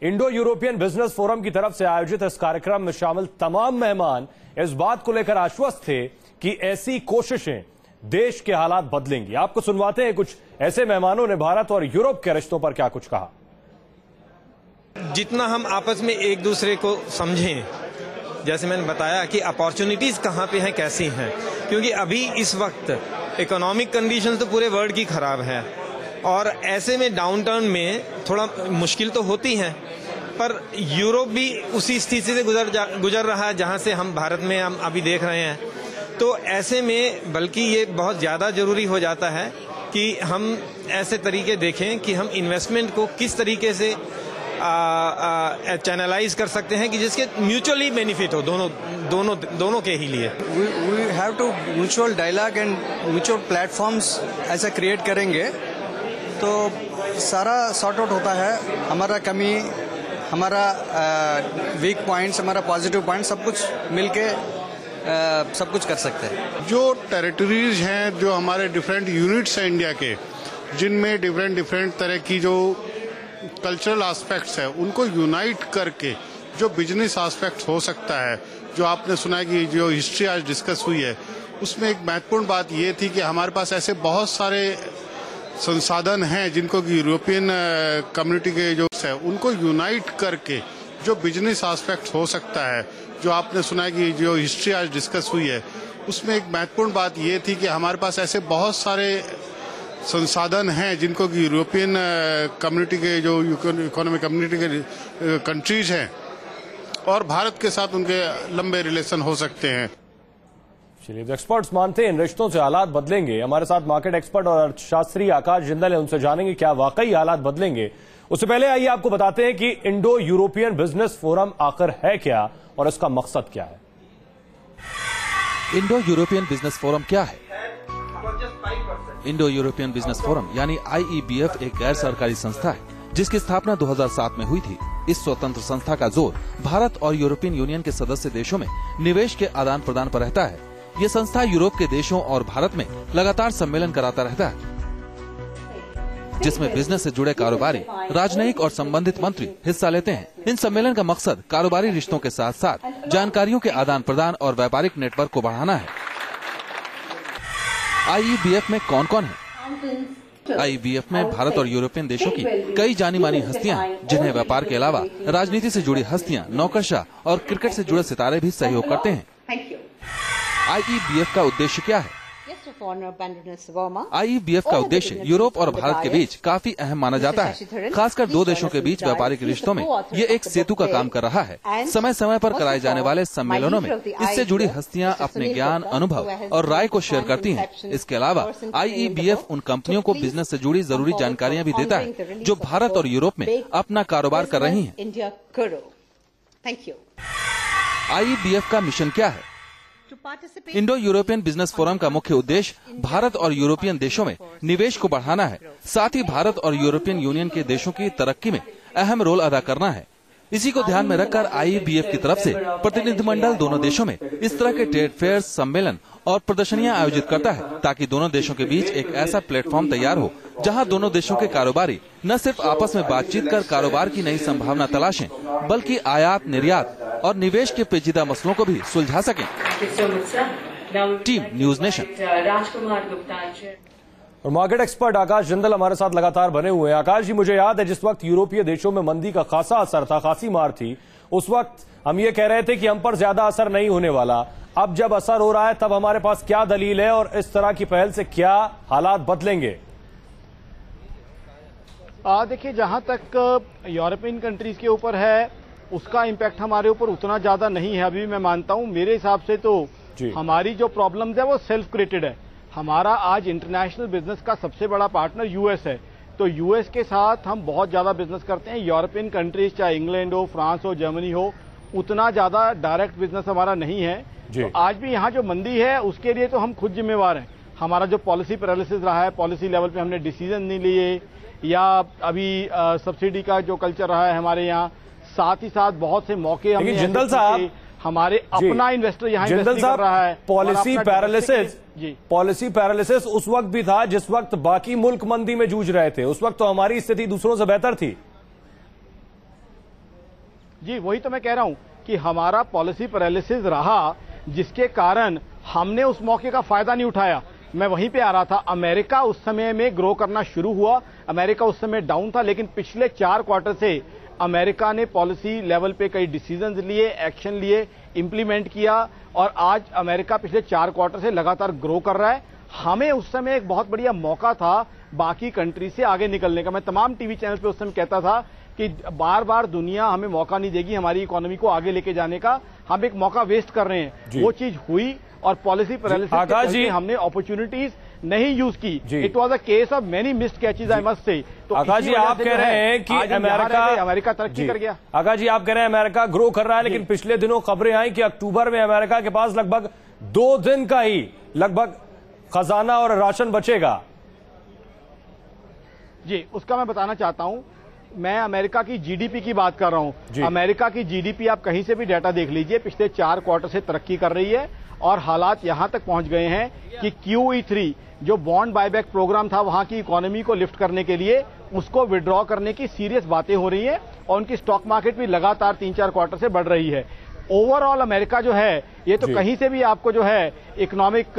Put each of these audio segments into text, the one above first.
Indo European business forum की तरफ से आयोजित इस कार्यक्रम में शामिल तमाम मेहमान इस बात को लेकर आश्वस्त थे कि ऐसी कोशिशें देश के हालात बदलेंगी। आपको सुनवाते हैं कुछ ऐसे मेहमानों ने भारत और यूरोप के रिश्तों पर क्या कुछ कहा। जितना हम आपस में एक दूसरे को समझें, जैसे मैंने बताया कि अपॉर्चुनिटीज कहाँ पे हैं, कैसी हैं, क्योंकि अभी इस वक्त इकोनॉमिक कंडीशन तो पूरे वर्ल्ड की खराब है और ऐसे में डाउनटर्न में थोड़ा मुश्किल तो होती है, पर यूरोप भी उसी स्थिति से गुजर रहा है जहाँ से हम भारत में हम अभी देख रहे हैं। तो ऐसे में बल्कि ये बहुत ज़्यादा ज़रूरी हो जाता है कि हम ऐसे तरीके देखें कि हम इन्वेस्टमेंट को किस तरीके से चैनलाइज कर सकते हैं कि जिसके म्यूचुअली बेनिफिट हो दोनों के ही लिए। We have to mutual dialogue and mutual platforms ऐसा क्रिएट करेंगे तो सारा सॉर्ट आउट होता है। हमारा कमी, हमारा वीक पॉइंट्स, हमारा पॉजिटिव पॉइंट सब कुछ मिलके सब कुछ कर सकते हैं। जो टेरिटरीज हैं, जो हमारे डिफरेंट यूनिट्स हैं इंडिया के, जिनमें डिफरेंट तरह की जो कल्चरल एस्पेक्ट्स है, उनको यूनाइट करके जो बिजनेस एस्पेक्ट हो सकता है, जो आपने सुना है कि जो हिस्ट्री आज डिस्कस हुई है, उसमें एक महत्वपूर्ण बात ये थी कि हमारे पास ऐसे बहुत सारे संसाधन हैं जिनको कि यूरोपियन कम्युनिटी के जो है उनको यूनाइट करके जो बिजनेस एस्पेक्ट हो सकता है, जो आपने सुना है कि जो हिस्ट्री आज डिस्कस हुई है, उसमें एक महत्वपूर्ण बात ये थी कि हमारे पास ऐसे बहुत सारे संसाधन हैं जिनको कि यूरोपियन कम्युनिटी के जो इकोनॉमिक कम्युनिटी के कंट्रीज हैं और भारत के साथ उनके लंबे रिलेशन हो सकते हैं। चलिए, एक्सपर्ट्स मानते हैं इन रिश्तों से हालात बदलेंगे। हमारे साथ मार्केट एक्सपर्ट और अर्थशास्त्री आकाश जिंदल है, उनसे जानेंगे क्या वाकई हालात बदलेंगे। उससे पहले आइए आपको बताते हैं कि इंडो यूरोपियन बिजनेस फोरम आखिर है क्या और इसका मकसद क्या है। इंडो यूरोपियन बिजनेस फोरम क्या है? इंडो यूरोपियन बिजनेस फोरम यानी IEBF एक गैर सरकारी संस्था है जिसकी स्थापना 2007 में हुई थी। इस स्वतंत्र संस्था का जोर भारत और यूरोपियन यूनियन के सदस्य देशों में निवेश के आदान प्रदान पर रहता है। ये संस्था यूरोप के देशों और भारत में लगातार सम्मेलन कराता रहता है जिसमें बिजनेस से जुड़े कारोबारी, राजनयिक और संबंधित मंत्री हिस्सा लेते हैं। इन सम्मेलन का मकसद कारोबारी रिश्तों के साथ साथ जानकारियों के आदान प्रदान और व्यापारिक नेटवर्क को बढ़ाना है। IEBF में कौन कौन है? IEBF में भारत और यूरोपियन देशों की कई जानी मानी हस्तियां हैं जिन्हें व्यापार के अलावा राजनीति से जुड़ी हस्तियां, नौकरशाह और क्रिकेट से जुड़े सितारे भी सहयोग करते हैं। IEBF का उद्देश्य क्या है? IEBF का उद्देश्य यूरोप और भारत के बीच काफी अहम माना जाता है। खासकर दो देशों के बीच व्यापारिक रिश्तों में ये एक सेतु का काम कर रहा है। समय समय पर कराए जाने वाले सम्मेलनों में इससे जुड़ी हस्तियां अपने ज्ञान, अनुभव और राय को शेयर करती हैं। इसके अलावा IEBF उन कंपनियों को बिजनेस से जुड़ी जरूरी जानकारियां भी देता है जो भारत और यूरोप में अपना कारोबार कर रही हैं। IEBF का मिशन क्या है? इंडो यूरोपियन बिजनेस फोरम का मुख्य उद्देश्य भारत और यूरोपियन देशों में निवेश को बढ़ाना है, साथ ही भारत और यूरोपियन यूनियन के देशों की तरक्की में अहम रोल अदा करना है। इसी को ध्यान में रखकर IEBF की तरफ से प्रतिनिधिमंडल दोनों देशों में इस तरह के ट्रेड फेयर, सम्मेलन और प्रदर्शनियां आयोजित करता है ताकि दोनों देशों के बीच एक ऐसा प्लेटफॉर्म तैयार हो जहां दोनों देशों के कारोबारी न सिर्फ आपस में बातचीत कर कारोबार की नई संभावना तलाशें, बल्कि आयात, निर्यात और निवेश के पेचीदा मसलों को भी सुलझा सकें। Team news nation. और मार्केट एक्सपर्ट आकाश जिंदल हमारे साथ लगातार बने हुए हैं। आकाश जी, मुझे याद है जिस वक्त यूरोपीय देशों में मंदी का खासा असर था, खासी मार थी, उस वक्त हम ये कह रहे थे कि हम पर ज्यादा असर नहीं होने वाला। अब जब असर हो रहा है तब हमारे पास क्या दलील है और इस तरह की पहल से क्या हालात बदलेंगे? देखिए, जहां तक यूरोपियन कंट्रीज के ऊपर है उसका इम्पैक्ट हमारे ऊपर उतना ज्यादा नहीं है अभी। मैं मानता हूं, मेरे हिसाब से तो हमारी जो प्रॉब्लम्स है वो सेल्फ क्रिएटेड है। हमारा आज इंटरनेशनल बिजनेस का सबसे बड़ा पार्टनर US है, तो US के साथ हम बहुत ज्यादा बिजनेस करते हैं। यूरोपियन कंट्रीज, चाहे इंग्लैंड हो, फ्रांस हो, जर्मनी हो, उतना ज्यादा डायरेक्ट बिजनेस हमारा नहीं है। तो आज भी यहाँ जो मंदी है उसके लिए तो हम खुद जिम्मेवार हैं। हमारा जो पॉलिसी पैरालिसिस रहा है, पॉलिसी लेवल पे हमने डिसीजन नहीं लिए, या अभी सब्सिडी का जो कल्चर रहा है हमारे यहाँ, साथ ही साथ बहुत से मौके हमने जिंदल साहब हमारे अपना इन्वेस्टर यहाँ इन्वेस्ट कर रहा है। पॉलिसी पैरालिसिस उस वक्त भी था जिस वक्त बाकी मुल्क मंदी में जूझ रहे थे, उस वक्त तो हमारी स्थिति दूसरों से बेहतर थी। जी वही तो मैं कह रहा हूं कि हमारा पॉलिसी पैरालिसिस रहा, जिसके कारण हमने उस मौके का फायदा नहीं उठाया। मैं वहीं पे आ रहा था। अमेरिका उस समय में ग्रो करना शुरू हुआ, अमेरिका उस समय डाउन था, लेकिन पिछले 4 क्वार्टर से अमेरिका ने पॉलिसी लेवल पे कई डिसीजंस लिए, एक्शन लिए, इंप्लीमेंट किया और आज अमेरिका पिछले 4 क्वार्टर से लगातार ग्रो कर रहा है। हमें उस समय एक बहुत बढ़िया मौका था बाकी कंट्री से आगे निकलने का। मैं तमाम टीवी चैनल पे उस समय कहता था कि बार बार दुनिया हमें मौका नहीं देगी हमारी इकोनॉमी को आगे लेके जाने का, हम एक मौका वेस्ट कर रहे हैं। वो चीज हुई और पॉलिसी पैरालिसिस के हमने अपॉर्चुनिटीज नहीं यूज की। It was a case of many missed catches I must say. तो आकाश जी आप कह रहे हैं कि अमेरिका तरक्की कर गया। आकाश जी आप कह रहे हैं अमेरिका ग्रो कर रहा है, लेकिन पिछले दिनों खबरें आई कि अक्टूबर में अमेरिका के पास लगभग 2 दिन का ही लगभग खजाना और राशन बचेगा। जी उसका मैं बताना चाहता हूं। मैं अमेरिका की जीडीपी की बात कर रहा हूं। अमेरिका की जीडीपी आप कहीं से भी डाटा देख लीजिए, पिछले 4 क्वार्टर से तरक्की कर रही है और हालात यहां तक पहुंच गए हैं कि QE3 जो बॉन्ड बायबैक प्रोग्राम था वहां की इकोनॉमी को लिफ्ट करने के लिए, उसको विड्रॉ करने की सीरियस बातें हो रही है और उनकी स्टॉक मार्केट भी लगातार 3-4 क्वार्टर से बढ़ रही है। ओवरऑल अमेरिका जो है ये तो कहीं से भी आपको जो है इकोनॉमिक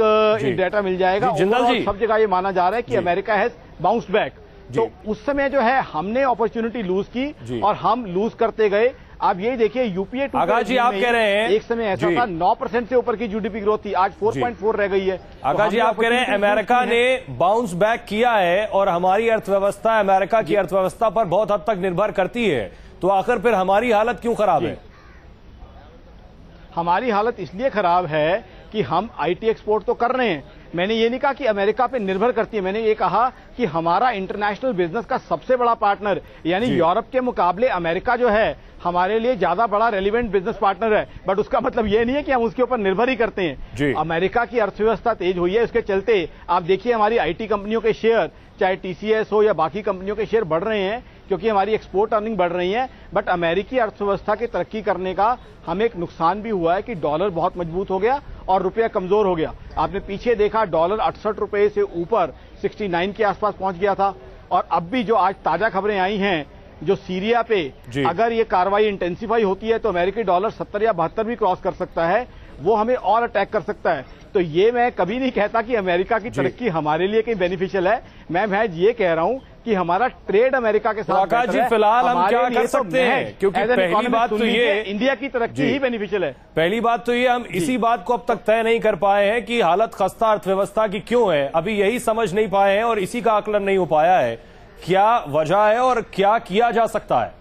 डाटा मिल जाएगा। सब जगह ये माना जा रहा है कि अमेरिका हैज बाउंस्ड बैक। तो उस समय जो है हमने अपॉर्चुनिटी लूज की और हम लूज करते गए। आप यही देखिए यूपीए 2 आकाश जी आप कह रहे हैं एक समय ऐसा था 9% से ऊपर की जीडीपी ग्रोथ थी, आज 4.4 रह गई है। आकाश जी आप कह रहे हैं अमेरिका ने बाउंस बैक किया है और हमारी अर्थव्यवस्था अमेरिका की अर्थव्यवस्था पर बहुत हद तक निर्भर करती है, तो आखिर फिर हमारी हालत क्यों खराब है? हमारी हालत इसलिए खराब है कि हम आईटी एक्सपोर्ट तो कर रहे हैं। मैंने ये नहीं कहा कि अमेरिका पे निर्भर करती है, मैंने ये कहा कि हमारा इंटरनेशनल बिजनेस का सबसे बड़ा पार्टनर यानी यूरोप के मुकाबले अमेरिका जो है हमारे लिए ज्यादा बड़ा रेलिवेंट बिजनेस पार्टनर है। बट उसका मतलब ये नहीं है कि हम उसके ऊपर निर्भर ही करते हैं। अमेरिका की अर्थव्यवस्था तेज हुई है, उसके चलते आप देखिए हमारी आईटी कंपनियों के शेयर, चाहे टीसीएस हो या बाकी कंपनियों के शेयर बढ़ रहे हैं क्योंकि हमारी एक्सपोर्ट अर्निंग बढ़ रही है। बट अमेरिकी अर्थव्यवस्था की तरक्की करने का हमें एक नुकसान भी हुआ है कि डॉलर बहुत मजबूत हो गया और रुपया कमजोर हो गया। आपने पीछे देखा डॉलर 68 रुपए से ऊपर 69 के आसपास पहुंच गया था और अब भी जो आज ताजा खबरें आई हैं जो सीरिया पे अगर ये कार्रवाई इंटेंसिफाई होती है तो अमेरिकी डॉलर 70 या 72 भी क्रॉस कर सकता है, वो हमें और अटैक कर सकता है। तो ये मैं कभी नहीं कहता कि अमेरिका की तरक्की हमारे लिए कहीं बेनिफिशियल है, मैं महज ये कह रहा हूं कि हमारा ट्रेड अमेरिका के साथ आकाश जी फिलहाल हम क्या कर सकते हैं, क्योंकि पहली बात तो ये इंडिया की तरक्की ही बेनिफिशियल है। पहली बात तो ये हम इसी बात को अब तक तय नहीं कर पाए हैं कि हालत खस्ता अर्थव्यवस्था की क्यों है, अभी यही समझ नहीं पाए हैं और इसी का आकलन नहीं हो पाया है। क्या वजह है और क्या किया जा सकता है?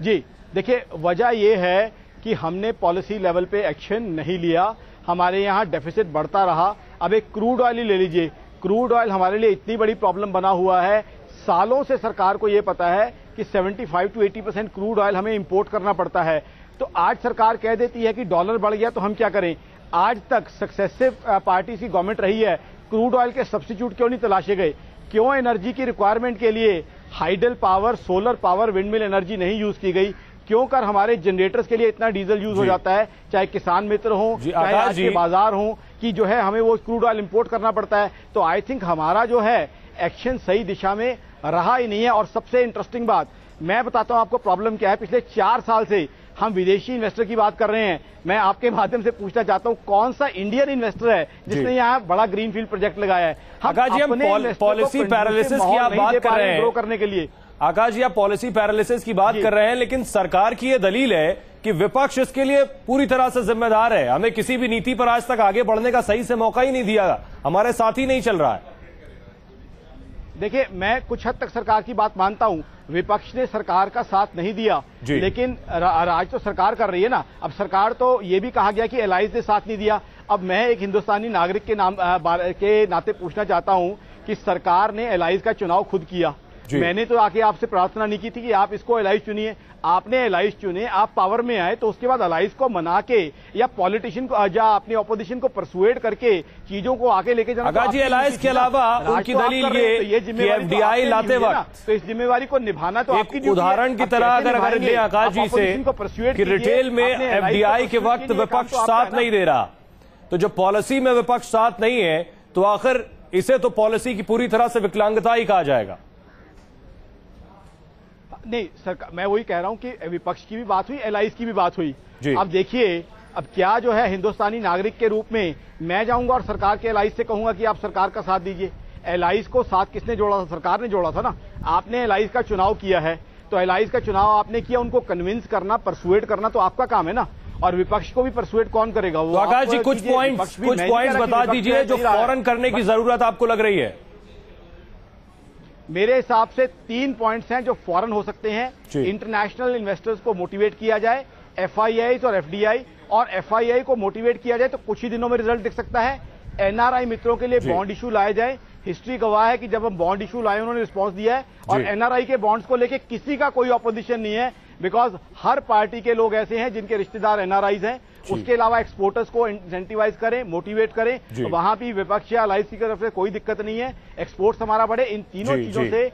जी देखिए वजह यह है कि हमने पॉलिसी लेवल पे एक्शन नहीं लिया, हमारे यहां डेफिसिट बढ़ता रहा। अब एक क्रूड ऑयल ही ले लीजिए, क्रूड ऑयल हमारे लिए इतनी बड़ी प्रॉब्लम बना हुआ है। सालों से सरकार को यह पता है कि 75 to 80% क्रूड ऑयल हमें इंपोर्ट करना पड़ता है। तो आज सरकार कह देती है कि डॉलर बढ़ गया तो हम क्या करें। आज तक सक्सेसिव पार्टी की गवर्नमेंट रही है, क्रूड ऑयल के सब्स्टिट्यूट क्यों नहीं तलाशे गए, क्यों एनर्जी की रिक्वायरमेंट के लिए hydel power, solar power, windmill energy नहीं यूज की गई, क्यों कर हमारे जनरेटर्स के लिए इतना डीजल यूज हो जाता है, चाहे किसान मित्र हो चाहे आज के बाजार हो, कि जो है हमें वो क्रूड ऑयल इंपोर्ट करना पड़ता है। तो आई थिंक हमारा जो है एक्शन सही दिशा में रहा ही नहीं है। और सबसे इंटरेस्टिंग बात मैं बताता हूं आपको प्रॉब्लम क्या है। पिछले 4 साल से हम विदेशी इन्वेस्टर की बात कर रहे हैं। मैं आपके माध्यम से पूछना चाहता हूं कौन सा इंडियन इन्वेस्टर है जिसने यहाँ बड़ा ग्रीनफील्ड प्रोजेक्ट लगाया है। हम पॉलिसी पैरालिसिस की आप बात कर रहे हैं ग्रो करने के लिए। आकाश जी आप पॉलिसी पैरालिसिस की बात कर रहे हैं, लेकिन सरकार की यह दलील है कि विपक्ष इसके लिए पूरी तरह से जिम्मेदार है, हमें किसी भी नीति पर आज तक आगे बढ़ने का सही से मौका ही नहीं दिया, हमारे साथ ही नहीं चल रहा है। देखिए मैं कुछ हद तक सरकार की बात मानता हूं, विपक्ष ने सरकार का साथ नहीं दिया, लेकिन राज तो सरकार कर रही है ना। अब सरकार तो ये भी कहा गया कि एलाइज ने साथ नहीं दिया। अब मैं एक हिंदुस्तानी नागरिक के नाते पूछना चाहता हूं कि सरकार ने एलाइज का चुनाव खुद किया, मैंने तो आके आपसे प्रार्थना नहीं की थी कि आप इसको एलाइज चुनिए, आपने एलाइज चुने, आप पावर में आए तो उसके बाद एलाइज को मना के या पॉलिटिशियन को या अपनी ऑपोजिशन को परसुएड करके चीजों को आगे लेके जाना। आकाश जी एलाइज के अलावा उनकी दलील ये कि एफडीआई लाते वक्त तो इस जिम्मेवारी को निभाना तो आपकी उदाहरण की तरह अगर ले आकाश जी से कि रिटेल में एफडीआई के वक्त विपक्ष साथ नहीं दे रहा, तो जो पॉलिसी में विपक्ष साथ नहीं है तो आखिर इसे तो पॉलिसी की पूरी तरह से विकलांगता ही कहा जाएगा। नहीं सरकार, मैं वही कह रहा हूं कि विपक्ष की भी बात हुई, एलाइज की भी बात हुई। अब देखिए, अब क्या जो है हिंदुस्तानी नागरिक के रूप में मैं जाऊंगा और सरकार के एलाइज से कहूंगा कि आप सरकार का साथ दीजिए। एलाइज को साथ किसने जोड़ा था? सरकार ने जोड़ा था ना। आपने एलाइज का चुनाव किया है, तो एलाइज का चुनाव आपने किया, उनको कन्विंस करना, परसुएट करना तो आपका काम है ना। और विपक्ष को भी परसुएट कौन करेगा? वो आकाश जी कुछ पॉइंट्स बता दीजिए जो फौरन करने की जरूरत आपको लग रही है। मेरे हिसाब से 3 पॉइंट्स हैं जो फौरन हो सकते हैं। इंटरनेशनल इन्वेस्टर्स को मोटिवेट किया जाए, FIIs और FDI, और FII को मोटिवेट किया जाए तो कुछ ही दिनों में रिजल्ट दिख सकता है। NRI मित्रों के लिए बॉन्ड इशू लाए जाए। हिस्ट्री गवाह है कि जब हम बॉन्ड इशू लाए उन्होंने रिस्पॉन्स दिया है, और NRI के बॉन्ड्स को लेके किसी का कोई ऑपोजिशन नहीं है, बिकॉज हर पार्टी के लोग ऐसे हैं जिनके रिश्तेदार NRIs हैं। उसके अलावा एक्सपोर्टर्स को इंसेंटिवाइज करें, मोटिवेट करें, वहां भी विपक्ष या एलाइज की तरफ से कोई दिक्कत नहीं है। एक्सपोर्ट्स हमारा बढ़े, इन तीनों चीजों से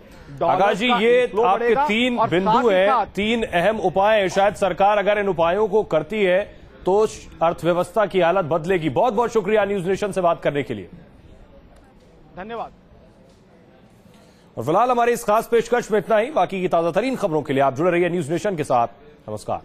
आकाश जी ये आपके 3 बिंदु है, 3 अहम उपाय है। शायद सरकार अगर इन उपायों को करती है तो अर्थव्यवस्था की हालत बदलेगी। बहुत बहुत शुक्रिया न्यूज नेशन से बात करने के लिए, धन्यवाद। और फिलहाल हमारी इस खास पेशकश में इतना ही। बाकी की ताजा तरीन खबरों के लिए आप जुड़े रहिए न्यूज नेशन के साथ। नमस्कार।